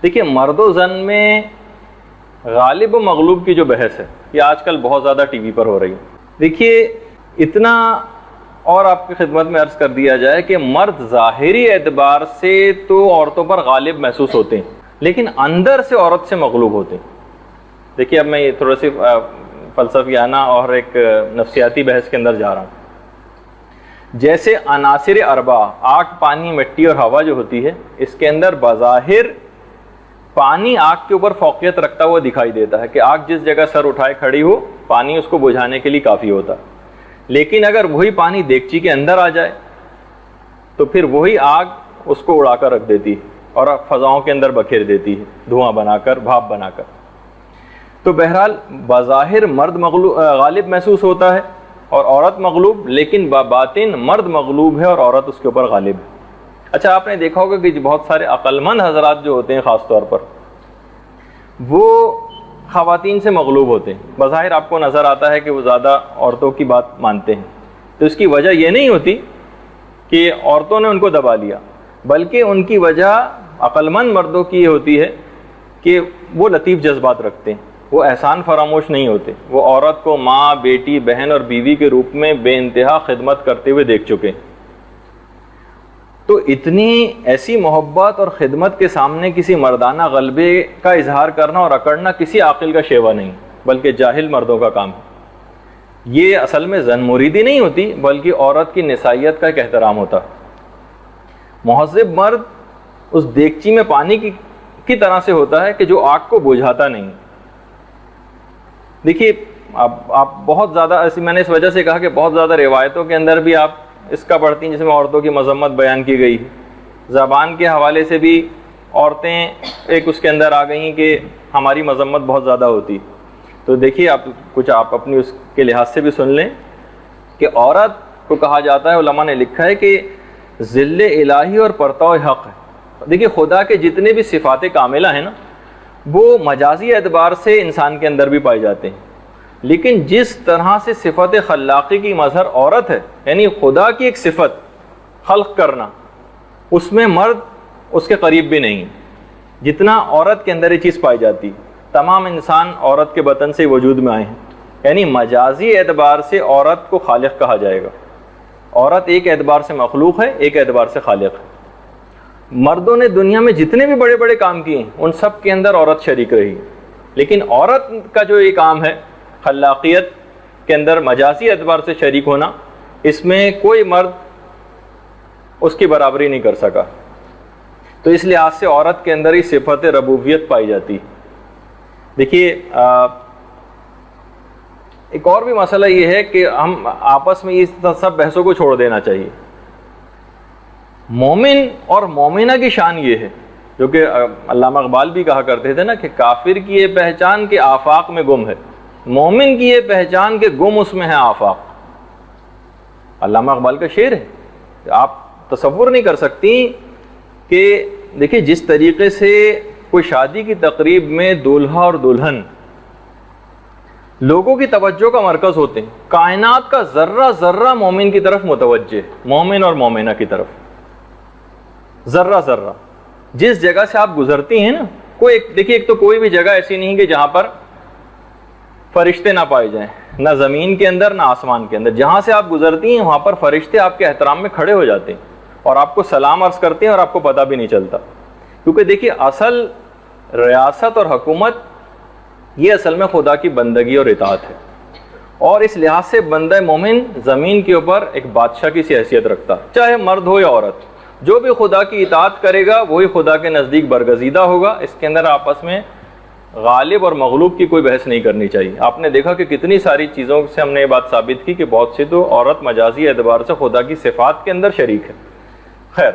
دیکھیے مرد و زن میں غالب و مغلوب کی جو بحث ہے یہ آج کل بہت زیادہ ٹی وی پر ہو رہی ہے۔ دیکھیے اتنا اور آپ کی خدمت میں عرض کر دیا جائے کہ مرد ظاہری اعتبار سے تو عورتوں پر غالب محسوس ہوتے ہیں لیکن اندر سے عورت سے مغلوب ہوتے ہیں۔ دیکھیے اب میں یہ تھوڑا سی فلسفیانہ اور ایک نفسیاتی بحث کے اندر جا رہا ہوں۔ جیسے عناصر اربع آگ، پانی، مٹی اور ہوا جو ہوتی ہے، اس کے اندر بظاہر پانی آگ کے اوپر فوقیت رکھتا ہوا دکھائی دیتا ہے کہ آگ جس جگہ سر اٹھائے کھڑی ہو پانی اس کو بجھانے کے لیے کافی ہوتا ہے، لیکن اگر وہی پانی دیگچی کے اندر آ جائے تو پھر وہی آگ اس کو اڑا کر رکھ دیتی ہے اور فضاؤں کے اندر بکھیر دیتی ہے، دھواں بنا کر، بھاپ بنا کر۔ تو بہرحال بظاہر مرد غالب محسوس ہوتا ہے اور عورت مغلوب، لیکن باطن مرد مغلوب ہے اور عورت اس کے اوپر غالب ہے۔ اچھا آپ نے دیکھا ہوگا کہ بہت سارے عقل مند حضرات جو ہوتے ہیں خاص طور پر وہ خواتین سے مغلوب ہوتے ہیں، بظاہر آپ کو نظر آتا ہے کہ وہ زیادہ عورتوں کی بات مانتے ہیں، تو اس کی وجہ یہ نہیں ہوتی کہ عورتوں نے ان کو دبا لیا، بلکہ ان کی وجہ عقل مند مردوں کی یہ ہوتی ہے کہ وہ لطیف جذبات رکھتے ہیں، وہ احسان فراموش نہیں ہوتے، وہ عورت کو ماں، بیٹی، بہن اور بیوی کے روپ میں بے انتہا خدمت کرتے ہوئے دیکھ چکے ہیں۔ تو اتنی ایسی محبت اور خدمت کے سامنے کسی مردانہ غلبے کا اظہار کرنا اور اکڑنا کسی عاقل کا شیوا نہیں بلکہ جاہل مردوں کا کام ہے۔ یہ اصل میں زن مریدی نہیں ہوتی بلکہ عورت کی نسائیت کا ایک احترام ہوتا۔ مہذب مرد اس دیگچی میں پانی کی طرح سے ہوتا ہے کہ جو آگ کو بجھاتا نہیں۔ دیکھیے آپ بہت زیادہ ایسی، میں نے اس وجہ سے کہا کہ بہت زیادہ روایتوں کے اندر بھی آپ اس کا پڑھتی ہیں جس میں عورتوں کی مذمت بیان کی گئی ہے، زبان کے حوالے سے بھی عورتیں ایک اس کے اندر آ گئی ہیں کہ ہماری مذمت بہت زیادہ ہوتی۔ تو دیکھیے آپ اپنی اس کے لحاظ سے بھی سن لیں کہ عورت کو کہا جاتا ہے، علماء نے لکھا ہے کہ ذل الہی اور پرتو حق ہے۔ دیکھیے خدا کے جتنے بھی صفات کاملہ ہیں نا وہ مجازی اعتبار سے انسان کے اندر بھی پائے جاتے ہیں، لیکن جس طرح سے صفت خلاقی کی مظہر عورت ہے، یعنی خدا کی ایک صفت خلق کرنا، اس میں مرد اس کے قریب بھی نہیں، جتنا عورت کے اندر یہ چیز پائی جاتی۔ تمام انسان عورت کے بطن سے وجود میں آئے ہیں، یعنی مجازی اعتبار سے عورت کو خالق کہا جائے گا۔ عورت ایک اعتبار سے مخلوق ہے، ایک اعتبار سے خالق ہے۔ مردوں نے دنیا میں جتنے بھی بڑے بڑے کام کیے ہیں ان سب کے اندر عورت شریک رہی، لیکن عورت کا جو یہ کام ہے خلاقیت کے اندر مجازی اعتبار سے شریک ہونا، اس میں کوئی مرد اس کی برابری نہیں کر سکا۔ تو اس لحاظ سے عورت کے اندر ہی صفت ربوبیت پائی جاتی۔ دیکھیے ایک اور بھی مسئلہ یہ ہے کہ ہم آپس میں اس سب بحثوں کو چھوڑ دینا چاہیے۔ مومن اور مومنہ کی شان یہ ہے، جو کہ علامہ اقبال بھی کہا کرتے تھے نا کہ کافر کی یہ پہچان کہ آفاق میں گم ہے، مومن کی یہ پہچان کہ گم اس میں ہے آفاق۔ علامہ اقبال کا شعر ہے، آپ تصور نہیں کر سکتی کہ دیکھیں جس طریقے سے کوئی شادی کی تقریب میں دولہا اور دلہن لوگوں کی توجہ کا مرکز ہوتے ہیں، کائنات کا ذرہ ذرہ مومن کی طرف متوجہ ہے، مومن اور مومنہ کی طرف ذرہ ذرہ جس جگہ سے آپ گزرتی ہیں نا، دیکھیے ایک تو کوئی بھی جگہ ایسی نہیں کہ جہاں پر فرشتے نہ پائے جائیں، نہ زمین کے اندر نہ آسمان کے اندر، جہاں سے آپ گزرتی ہیں وہاں پر فرشتے آپ کے احترام میں کھڑے ہو جاتے ہیں اور آپ کو سلام عرض کرتے ہیں اور آپ کو پتہ بھی نہیں چلتا، کیونکہ دیکھیے اصل ریاست اور حکومت یہ اصل میں خدا کی بندگی اور اطاعت ہے، اور اس لحاظ سے بندہ مومن زمین کے اوپر ایک بادشاہ کی سی حیثیت رکھتا، چاہے مرد ہو یا عورت، جو بھی خدا کی اطاعت کرے گا وہی خدا کے نزدیک برگزیدہ ہوگا۔ اس کے اندر آپس میں غالب اور مغلوب کی کوئی بحث نہیں کرنی چاہیے۔ آپ نے دیکھا کہ کتنی ساری چیزوں سے ہم نے یہ بات ثابت کی کہ بہت سی تو عورت مجازی اعتبار سے خدا کی صفات کے اندر شریک ہے۔ خیر،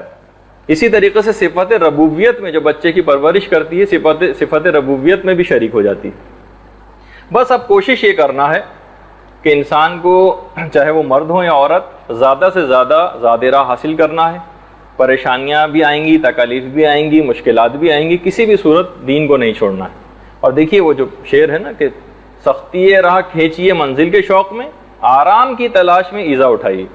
اسی طریقے سے صفت ربوبیت میں جو بچے کی پرورش کرتی ہے صفت ربوبیت میں بھی شریک ہو جاتی ہے۔ بس اب کوشش یہ کرنا ہے کہ انسان کو چاہے وہ مرد ہو یا عورت زیادہ سے زیادہ زیادہ راہ حاصل کرنا ہے۔ پریشانیاں بھی آئیں گی، تکالیف بھی آئیں گی، مشکلات بھی آئیں گی، کسی بھی صورت دین کو نہیں چھوڑنا ہے۔ اور دیکھیے وہ جو شعر ہے نا کہ سختی راہ کھینچیے منزل کے شوق میں، آرام کی تلاش میں ایذا اٹھائیے۔